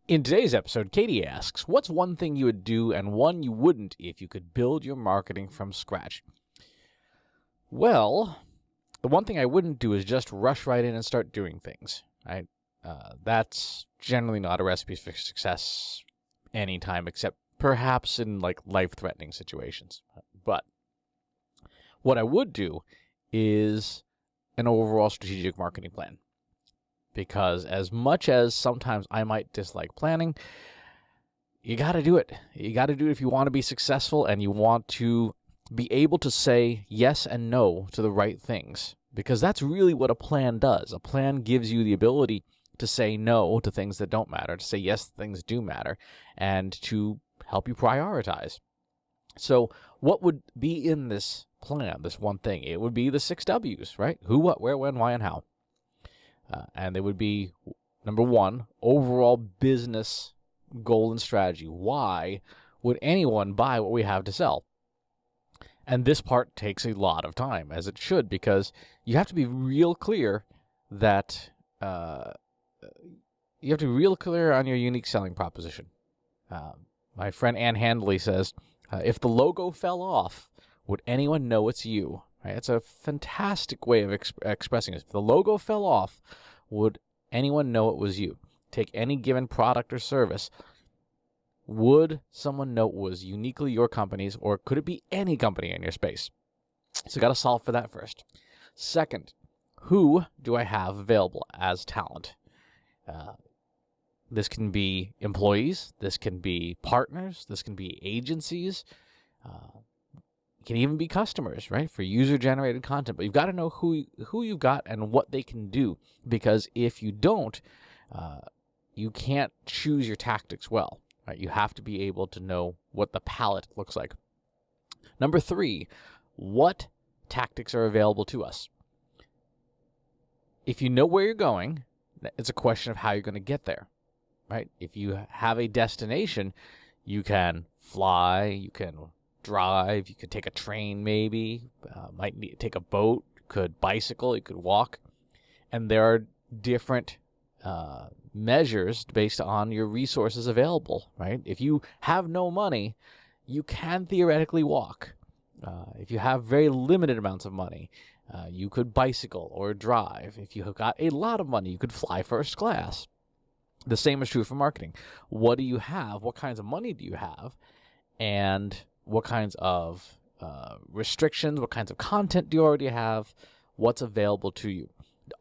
In today's episode, Katy asks, what's one thing you would do and one you wouldn't if you could build your marketing from scratch? Well, the one thing I wouldn't do is just rush right in and start doing things, right? That's generally not a recipe for success anytime, except perhaps in like life-threatening situations. But what I would do is an overall strategic marketing plan. Because as much as sometimes I might dislike planning, you got to do it. You got to do it if you want to be successful and you want to be able to say yes and no to the right things. Because that's really what a plan does. A plan gives you the ability to say no to things that don't matter, to say yes to things do matter, and to help you prioritize. So what would be in this plan, this one thing? It would be the 6 W's, right? Who, what, where, when, why, and how. And they would be, number one, overall business goal and strategy. Why would anyone buy what we have to sell? And this part takes a lot of time, as it should, because you have to be real clear that you have to be real clear on your unique selling proposition. My friend Ann Handley says, if the logo fell off, would anyone know it's you? Right? It's a fantastic way of expressing it. If the logo fell off, would anyone know it was you? Take any given product or service. Would someone know it was uniquely your company's, or could it be any company in your space? So got to solve for that first. Second, who do I have available as talent? This can be employees. This can be partners. This can be agencies. It can even be customers, right, for user-generated content. But you've got to know who you've got and what they can do, because if you don't, you can't choose your tactics well. Right? You have to be able to know what the palette looks like. Number 3, what tactics are available to us? If you know where you're going, it's a question of how you're going to get there. Right? If you have a destination, you can fly, you can drive, you could take a train maybe, might need to take a boat, could bicycle, you could walk. And there are different measures based on your resources available, right? If you have no money, you can theoretically walk. If you have very limited amounts of money, you could bicycle or drive. If you have got a lot of money, you could fly first class. The same is true for marketing. What do you have? What kinds of money do you have? And what kinds of restrictions, what kinds of content do you already have? What's available to you?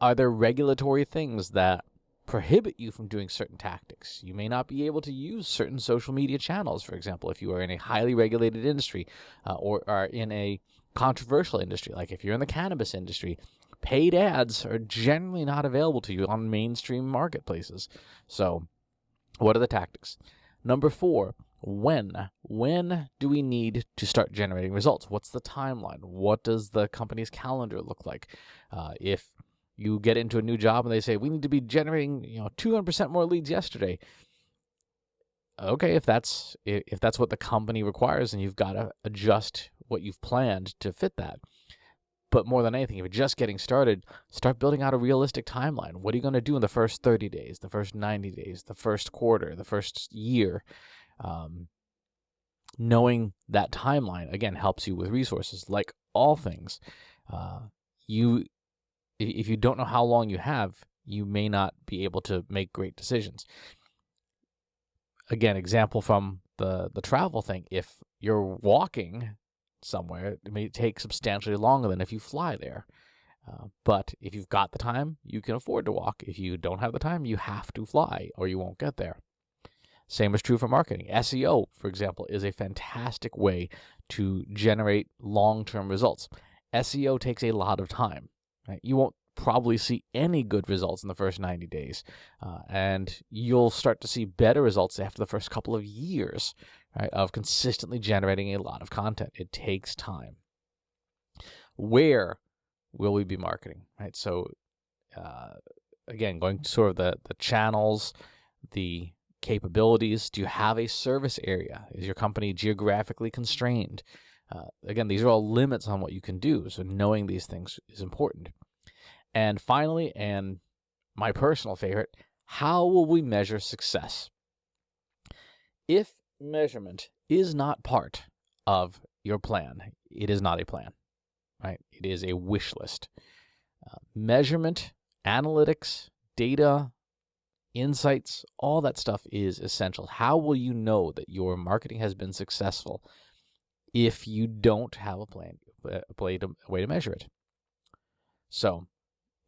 Are there regulatory things that prohibit you from doing certain tactics? You may not be able to use certain social media channels, for example, if you are in a highly regulated industry or are in a controversial industry. Like if you're in the cannabis industry, paid ads are generally not available to you on mainstream marketplaces. So what are the tactics? Number 4, when? When do we need to start generating results? What's the timeline? What does the company's calendar look like? If you get into a new job and they say, we need to be generating 200% more leads yesterday. Okay, if that's what the company requires, then you've got to adjust what you've planned to fit that. But more than anything, if you're just getting started, start building out a realistic timeline. What are you going to do in the first 30 days, the first 90 days, the first quarter, the first year? Knowing that timeline, again, helps you with resources. Like all things, if you don't know how long you have, you may not be able to make great decisions. Again, example from the travel thing. If you're walking somewhere, it may take substantially longer than if you fly there. But if you've got the time, you can afford to walk. If you don't have the time, you have to fly or you won't get there. Same is true for marketing. SEO, for example, is a fantastic way to generate long-term results. SEO takes a lot of time. Right? You won't probably see any good results in the first 90 days. And you'll start to see better results after the first couple of years, right, of consistently generating a lot of content. It takes time. Where will we be marketing? Right? So, again, going to sort of the channels, the capabilities. Do you have a service area? Is your company geographically constrained? Again, these are all limits on what you can do. So knowing these things is important. And finally, and my personal favorite, how will we measure success? If measurement is not part of your plan, it is not a plan, right? It is a wish list. Measurement, analytics, data, insights, all that stuff is essential. How will you know that your marketing has been successful if you don't have a plan, a way to measure it? So,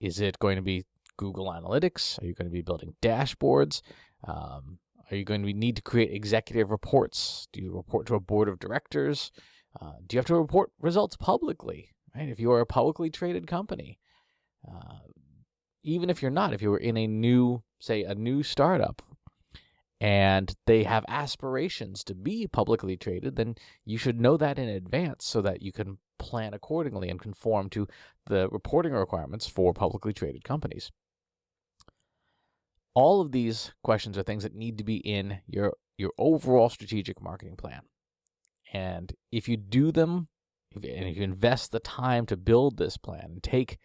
is it going to be Google Analytics? Are you going to be building dashboards? Are you going to need to create executive reports? Do you report to a board of directors? Do you have to report results publicly? Right? If you are a publicly traded company, even if you're not, if you were in a new startup, and they have aspirations to be publicly traded, then you should know that in advance so that you can plan accordingly and conform to the reporting requirements for publicly traded companies. All of these questions are things that need to be in your overall strategic marketing plan. And if you do them, if you invest the time to build this plan and take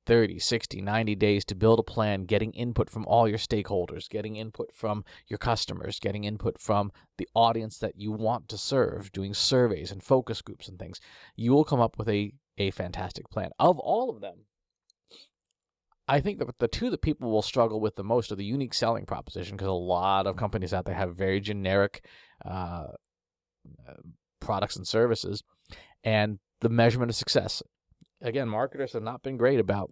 30, 60, 90 days to build a plan, getting input from all your stakeholders, getting input from your customers, getting input from the audience that you want to serve, doing surveys and focus groups and things, you will come up with a fantastic plan. Of all of them, I think that the two that people will struggle with the most are the unique selling proposition, because a lot of companies out there have very generic products and services, and the measurement of success. Again, marketers have not been great about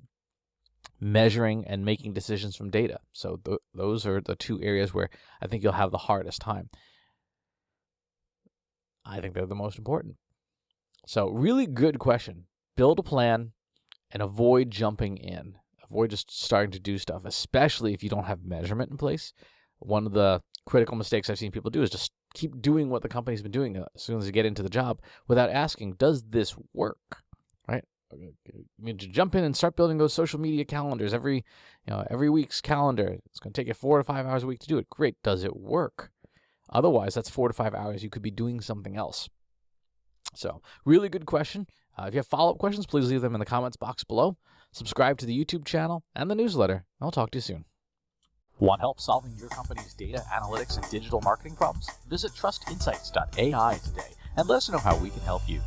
measuring and making decisions from data. So those are the two areas where I think you'll have the hardest time. I think they're the most important. So really good question. Build a plan and avoid jumping in. Avoid just starting to do stuff, especially if you don't have measurement in place. One of the critical mistakes I've seen people do is just keep doing what the company's been doing as soon as they get into the job without asking, does this work? Right? I mean, to jump in and start building those social media calendars every week's calendar. It's going to take you 4 to 5 hours a week to do it. Great. Does it work? Otherwise, that's 4 to 5 hours you could be doing something else. So, really good question. If you have follow-up questions, please leave them in the comments box below. Subscribe to the YouTube channel and the newsletter. I'll talk to you soon. Want help solving your company's data, analytics, and digital marketing problems? Visit trustinsights.ai today and let us know how we can help you.